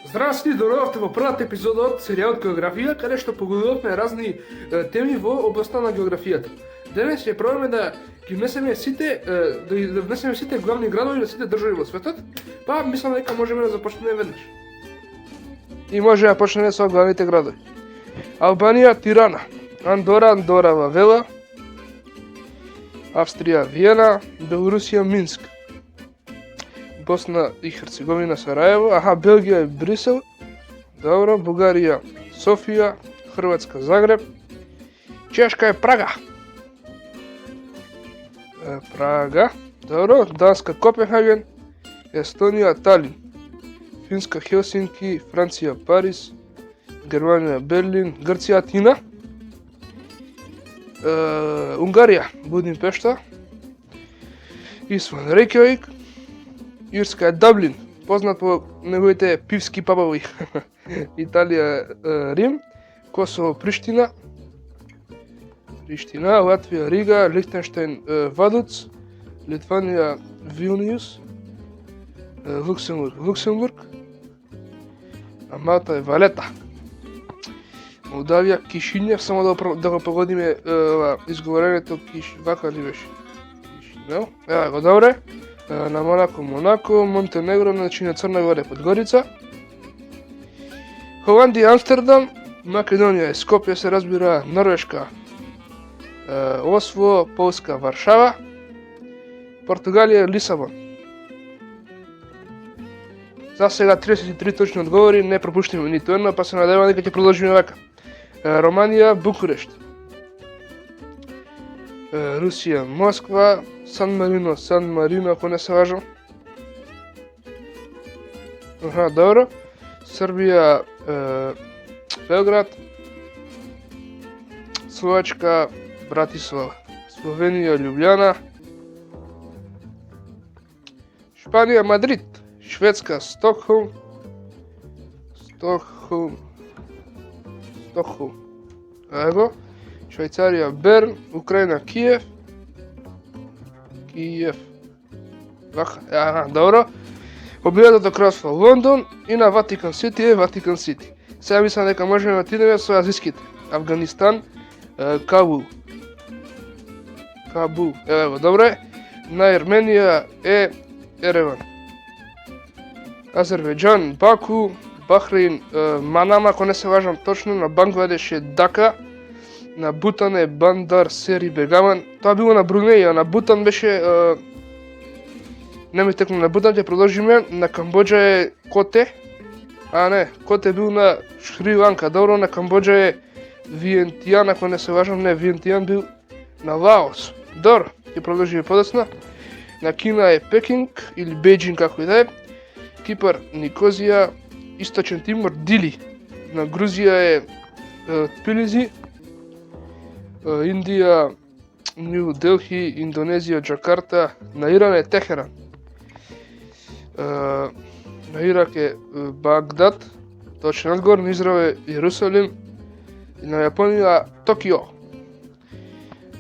Здравствуйте, дојдовте во првата епизода од серијалот Географија, каде што погледувавме разни теми во областта на географијата. Денес ќе пробаме да ги внесеме сите главни градови на сите држави во светот, па мислам дека можеме да започнеме веднаш. И може да почнеме со главните градови. Албанија Тирана, Андора Вавела, Австрија Виена, Белорусија Минск, Босна и Херцеговина Сараево, Белгија е Брисел, добро, Бугарија Софија, Хрватска Загреб, Чешка е Прага, добро, Данска Копенхаген, Естонија Талин, Финска Хелсинки, Франција Париз, Германија Берлин, Грција Атина, Унгарија Будимпешта, Исланд Рејкјавик, Ирска е Даблин, познат по неговите пивски пабови. Италија Рим, Косово Приштина, Латвија Рига, Лихтенштеин Вадуц, Литванија Вилниус, Луксембург, а Малта е Валета. Молдавија Кишинев, само да го погодиме изговорението вака ли беше? Кишинев, го добре. На Монако, Монтенегро, значи на Црна Гора Подгорица, Холандија Амстердам, Македонија е Скопје се разбира, Норвешка Осло, Полска Варшава, Португалија Лисабон. За сега 33 точни одговори, не пропуштиме ниту едно, па се надевам дека ќе продолжиме вака. Романија Букурешт, Русија Москва, Сан Марино, ако не се важам. Добро. Србија Белград, Словачка Братислава, Словенија Љубљана, Шпанија Мадрид, Шведска Стокхолм, Ево, Швајцарија Берн, Украина Киев. Добро. Објединетото кралство Лондон и на Ватикан Сити е Ватикан Сити. Сега мислам дека можеме да отидеме со азиските. Афганистан Кабул. Ево, добре. На Ерменија е Ереван. Азербејџан Баку, Бахрейн Манама, ако не се важам точно, на Бангладеш е Дака. На Бутан е Бандар Сери Бегаман. Тоа било на Брунеј, а на Бутан беше... Нема текно на Бутан, ќе продолжиме. На Камбоџа е Коте. Коте бил на Шри Ланка. Добро, на Камбоџа е Виентијан, ако не се важам. Не, Виентијан бил на Лаос. Добро, ќе продолжиме подоцна. На Кина е Пекинг или Бејџинг, како и да е. Кипар Никозија, Источен Тимор Дили. На Грузија е Тбилиси. Индија, Нью Делхи, Индонезија, Джакарта, на Иран е Техеран. На Ирак е Багдад, точен одговор, на Израел е Јерусалим, и на Јапонија Токио.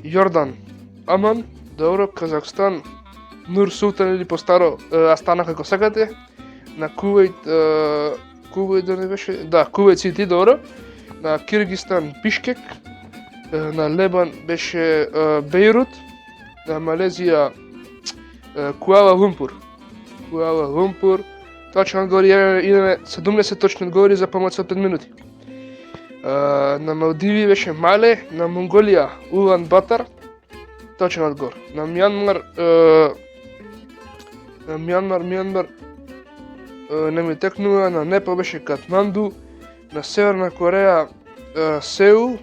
Јордан, Аман, добро, Казахстан, Нур Султан или постаро Астана како сакате. На Кувејт, да не беше, Кувејт Сити, добро. На Киргистан Бишкек. На Лебан беше Бејрут, на Малезија Куала Лумпур. Точен одговор, идеме 70 точни одговори за помалку од 5 минути. На Малдиви беше Мале, на Монголија Улан Батар. Точен одговор. На Мјанмар не ми текнува, на Непал беше Катманду, на Северна Кореја Сеул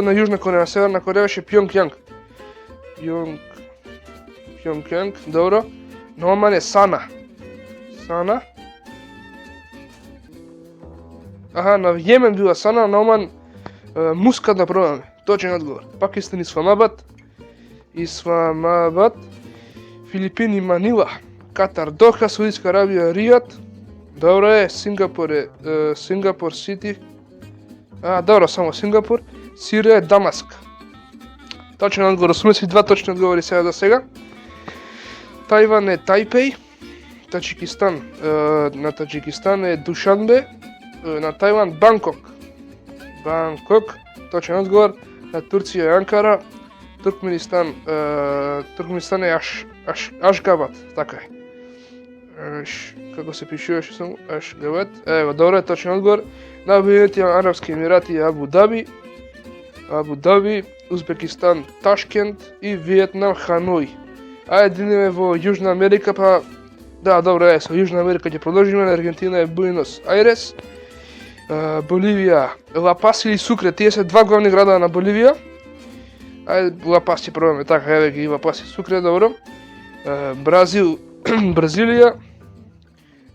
на Јужна Кореја, на Северна Кореја беше Пјонкјанг, добро. На Оман е Сана. На Јемен била Сана, на Оман Мускат да пробаме. Точен одговор. Пакистан Исламабад, Филипини Манила, Катар Доха, Саудитска Арабија Ријад. Добро е, Сингапур Сити. Добро, само Сингапур. Сирија е Дамаск. Точен одговор, 82 точни одговори сега до сега. Тајван е Тајпеј. Таджикистан. На Таджикистан е Душанбе, на Тајланд Банкок. Банкок, точен одговор. На Турција е Анкара, Туркменистан е Ашгабад, така е. Како се пишуваше само Ашгабад. Ево, добро е точен одговор. На Обединетите Арапски Емирати е Абу Даби, Узбекистан Ташкент и Виетнам Ханој. Ајде идеме во Јужна Америка, па да, добро е, со Јужна Америка ќе продолжиме. На Аргентина е Буенос Ајрес, Боливија Ла Пас или Сукре, тие се два главни града на Боливија. Ајде Ла Пас ќе пробаме, така, еве ги Ла Пас и Сукре, добро. Бразилија,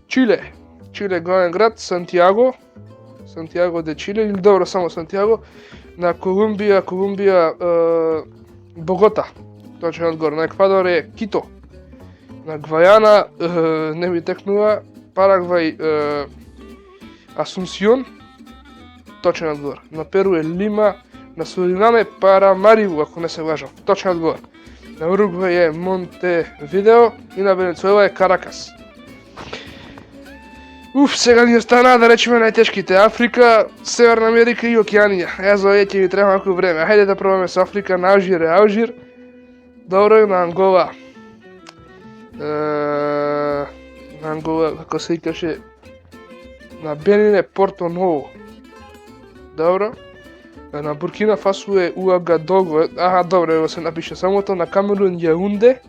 Чиле главен град, Сантиаго де Чиле, или добро само Сантиаго. На Колумбија, Богота, точен одговор. На Еквадор е Кито. На Гвајана не ми текнува, Парагвај Асунсион, точен одговор. На Перу е Лима, на Суринаме Парамариву, ако не се лажам, точен одговор. На Уругвај е Монтевидео и на Венецуела е Каракас. Сега ни останаа да речеме најтешките: Африка, Северна Америка и Океанија. За овие ќе ви треба малку време. Хајде да пробаме со Африка. На Алжир. Добро, на Ангола. На Ангола, како се викаше, на Бенин е Порто Ново. Добро. На Буркина Фасо е Уагадого. Добро, ево се напише самото. На Камерун Јаунде.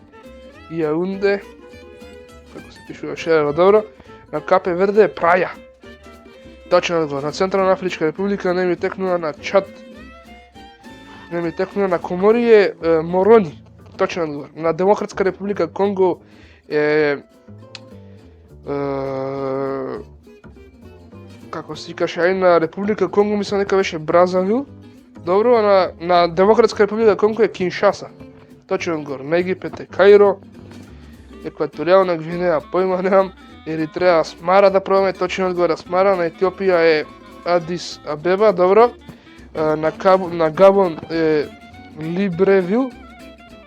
Како се пишуваше, ево, добро. На Капе Верде е Праја. Точен одговор. На Централна Афричка република не ми текнува. На Чад не ми текнува. На Комори е Морони. Точен одговор. На Демократска република Конго е како се викаше, на Република Конго мислам дека беше Бразавил. Добро, на Демократска република Конго е Киншаса. Точен одговор. На Египет е Каиро. Екваторијална Гвинеја појма немам. Еритреа Асмара да пробаме, точен одговор Асмара. На Етиопија е Адис Абеба, добро. На Габон е Либревил.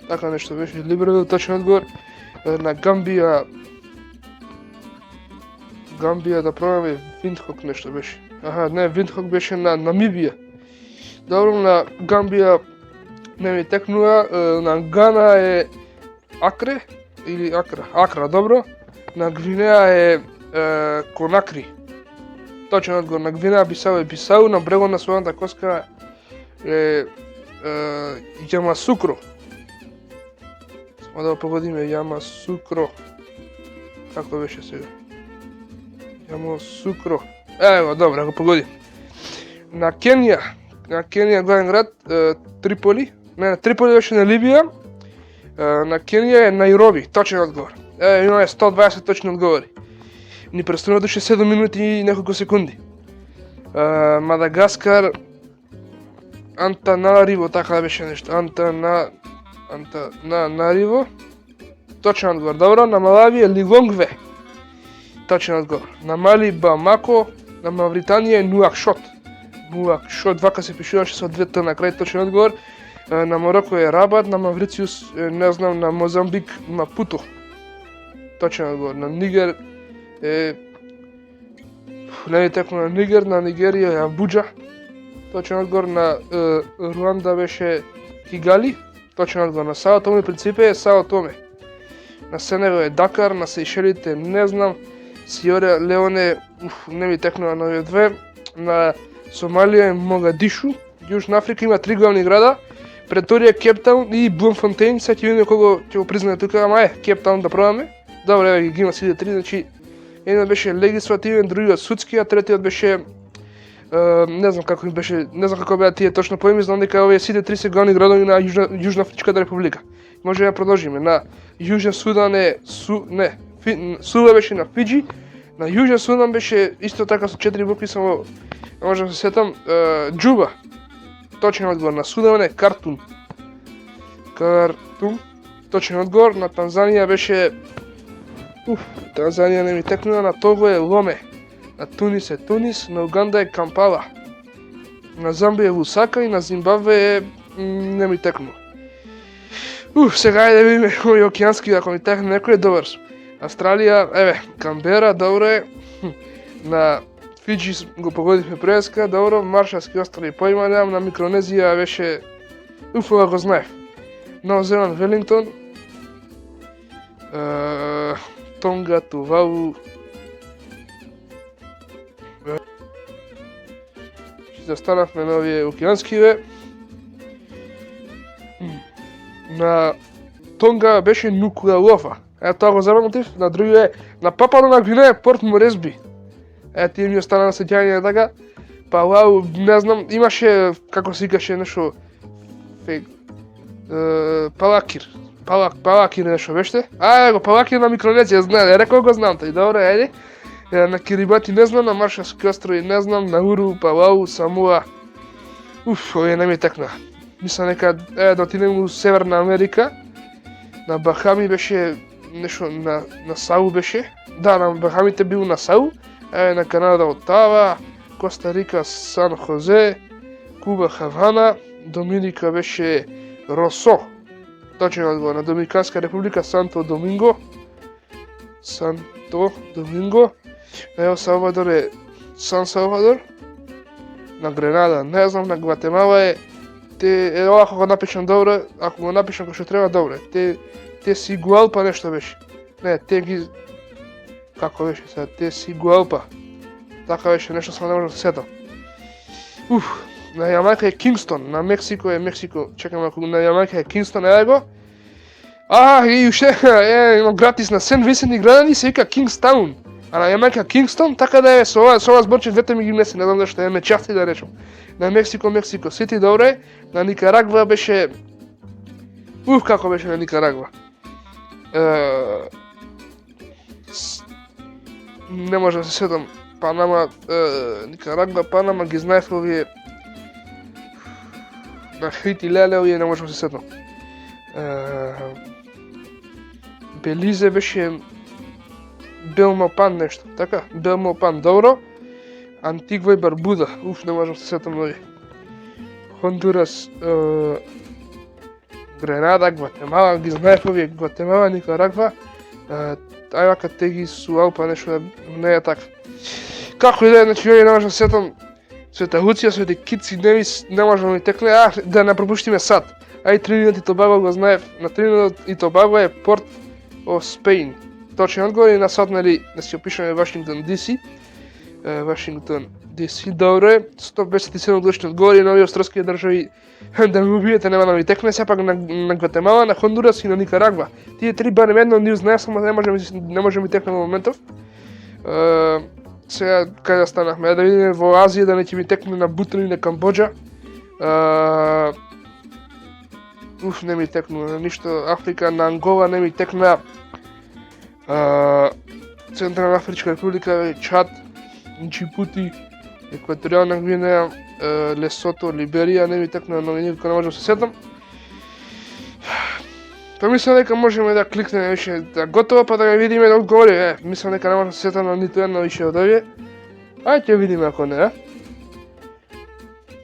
Така нешто беше, Либревил, точен одговор. На Гамбија да пробаме Виндхок нешто беше. Не, Виндхок беше на Намибија. Добро, на Гамбија не ми текнува. На Гана е Акре или Акра, добро. На Гвинеја е Конакри. Точен одговор. На Гвинеја Бисау е Бисау. На брегот на Славната коска е Јамасукро. Само да го погодиме, Јамасукро. Како беше сега? Јамасукро. Ево, добро, го погодим. На Кенија главен град Триполи. Не, Триполи беше на Либија. На Кенија е Најроби, точен одговор. Имаме 120 точни одговори. Ни преструва до 7 минути и неколку секунди. Мадагаскар Антанариво, така беше нешто. Антанариво. Точен одговор. Добро, на Малави е Лилонгве. Точен одговор. На Мали Бамако, на Мавританија е Нуакшот. Нуакшот, вака се пишуваше со двете на крај, точен одговор. На Мороко е Рабат, на Маврициус, не знам, на Мозамбик Мапуто. Точен одговор. На Нигер е... Не ми текно на Нигер, на Нигерија е Абуџа. Точен одговор. На Руанда беше Кигали. Точен одговор. На Сао Томе Принципе е Сао Томе. На Сенегал е Дакар, на Сейшелите не знам. Сиора Леоне, не ми текнува на овие две. На Сомалија е Могадишу. Јужна Африка има 3 главни града. Преторија, Кептаун и Блумфонтейн. Сега ќе видиме кого ќе го признае тука, ама Кептаун да пробаме. Добре, еве ги има сите 3, значи еден беше легислативен, другиот судски, а третиот беше не знам како беа тие точно поими, знам дека овие сите 3 се главни градови на Јужна Афричката република. Може да продолжиме. На Јужен Судан е Сува беше на Фиџи. На Јужен Судан беше исто така со 4 букви, само може да се сетам, Џуба. Точен одговор. На Судан е Картум. Точен одговор. На Танзанија беше Танзанија не ми текнува. На Того е Ломе. На Тунис е Тунис. На Уганда е Кампала. На Замбија е Лусака и на Зимбабве е не ми текнува. Сега е да видиме овој океански, ако ми текне некој е добар. Австралија, Камбера, добро. На Фиджи го погодивме преска, добро. Маршалски острови поима немам, на Микронезија беше ова го знаев. Нов Зеланд, Велингтон, Тонга, Тувалу. Застанавме на овие океанскиве. На Тонга беше Нукуалофа. Тоа го запамтив, на другиве, на Папуа Нова Гвинеја, Порт Моресби. Тие ми остана на сеќање така. Палау, не знам, имаше, како се викаше, нешто Палакир. Палакир нешто беше. Го Палакир на Микронезија, знае, рекол го знам тој, добро, еди. На Кирибати не знам, на Маршалски острови не знам, на Уру, Палау, Самуа. Овие не ми текна. Мислам нека да отидем у Северна Америка. На Бахами беше нешто на Сау беше. Да, на Бахамите бил на Сау. На Канада Отава, Коста Рика Сан Хозе, Куба Хавана, Доминика беше Росо. Точен одговор. На Доминиканска република Санто Доминго. На Ел Салвадор е Сан Салвадор. На Гренада не знам, на Гватемала е ова ако го напишам добро, ако го напишам како што треба добро. Те Сигуалпа нешто беше. Не, те ги како беше сега, те Сигуалпа. Така беше, нешто сам не можам да се сетам. На Јамајка е Кингстон, на Мексико е Мексико. Чекам, ако на Јамајка е Кингстон, еј го. И уште, има гратис на Сент Висент и Гранадини, се вика Кингстаун. А на Јамајка Кингстон, така да е, со ова зборче двете ми ги внеси, не знам зашто, ме части да речем. На Мексико Сити, добро е. На Никарагва беше... како беше на Никарагва. Не можам да се сетам. Панама, Никарагва, Панама, ги знаев овие... На Хити Леле, овие не можам да се сетам. Белизе беше... Белмопан нешто, така? Белмопан, добро. Антигва и Барбуда, не можам да се сетам овие. Хондурас, Гренада, Гватемала, ги знаев овие, Гватемала, Никарагва. Ајвака те ги Суалпа, нешто не е така. Како и да е, значи, не можам да се сетам. Света Луција, Свети Китс и Невис, не можам да ми текне, да не пропуштиме сад. Тринидад и Тобаго го знаев, на Тринидад и Тобаго е Порт о Спейн. Точен одговор и на сад, нели, да си опишаме Вашингтон DC. Вашингтон DC, добро е, 157 одлични одговори на овие австралски држави да ми убиете, нема да ми текне, сепак на Гватемала, на Хондурас и на Никарагва. Тие три барем едно нив знаев, само не може ми текне во моментов. Сега, кај да станахме, да видиме во Азија, да не ќе ми текне на Бутан и на Камбоџа. Не ми текна ништо. Африка, на Ангола не ми текна. Централна Афричка република, Чад, Џибути, Екваторијална Гвинеја, Лесото, Либерија, не ми текна, но никако не можам да се сетам. Па мислам дека можеме да кликнеме више да готово, па да ги видиме да одговори. Мислам дека не можам да се сетам на ниту едно више од овие. Ќе видиме ако не,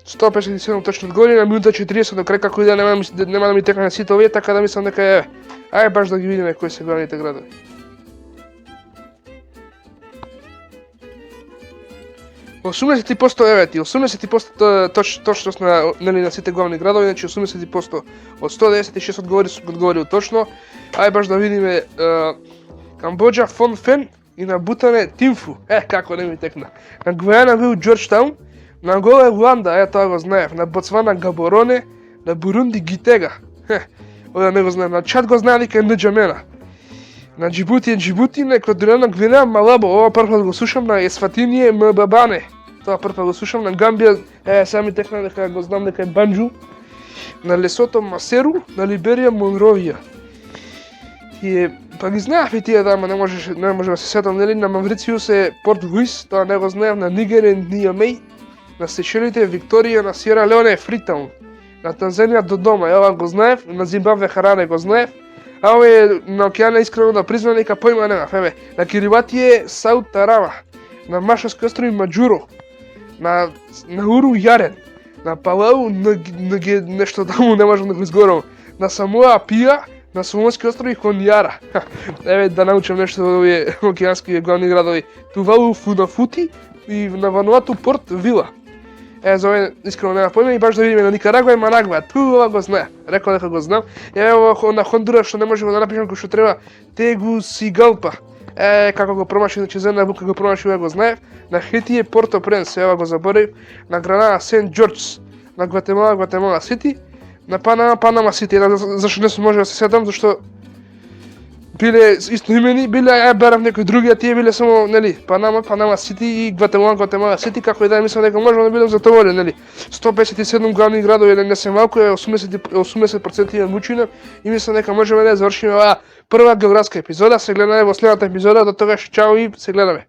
157 точно одговори на минута 40 до крај, како и да нема да ми текне сите овие, така да мислам дека баш да ги видиме кои се главните градови. Во 80% точност на сите главни градови, значи 80% од 196 одговори се одговорил точно. Баш да видиме Камбоџа, Фон Фен и на Бутане Тинфу. Како не ми текна. На Гвајана бил Џорџтаун, на Ангола Луанда, тоа го знаев. На Ботсвана Габороне, на Бурунди Гитега. Ова не го знаев. На Чад го знаев дека е Нџамена. На Џибути, на Екваторијална Гвинеја, Малабо, ова прв го слушам, на Есватиније, Мбабане. Тоа прв го слушам, на Гамбија, сега ми текна дека го знам дека е Банџу. На Лесото Масеру, на Либерија Монровија. Па ги знаев и тие дама, не може да се сетам, нели? На Маврициус е Порт Луис, тоа не го знаев. На Нигер е Нијамеј. На Сешелите Викторија, на Сиера Леоне е Фритаун. На Танзанија Додома, ова го знаев. На Зимбабве Харане го знаев. Овие на океана искрено да признам дека поима немав. На Кирибати е Саут Тарава. На Маршалски острови Маџуро. На Уру Јарен. На Палау нешто таму не можам да го изговорам. На Самоа Апија, на Соломонски острови Хониара. Еве да научам нешто од овие океански главни градови. Тувалу, Фунафути и на Вануату Порт Вила. За овој искрено нема појма и баш да видиме на Никарагуа и Манагуа. Ова го знае. Рекол дека го знам. Еве на Хондурас што не можеме да напишеме кој што треба. Тегусигалпа. Како го промаши, значи земна бука го промаши, го знаев. На Хети е Порто Пренс, ева го заборив. На Гранада Сент Џорџ. На Гватемала Сити. На Панама Сити. Зашто не може да се сетам, зашто биле истоимени, биле барав некои други, а тие биле само, нели, Панама Сити и Гватемала Сити, како и да мислам дека можам да бидам затоволен, нели. 157 главни градови, не се малку, 80% имам учина и мислам дека можеме да завршиме оваа прва географска епизода. Се гледаме во следната епизода, до тогаш чао и се гледаме.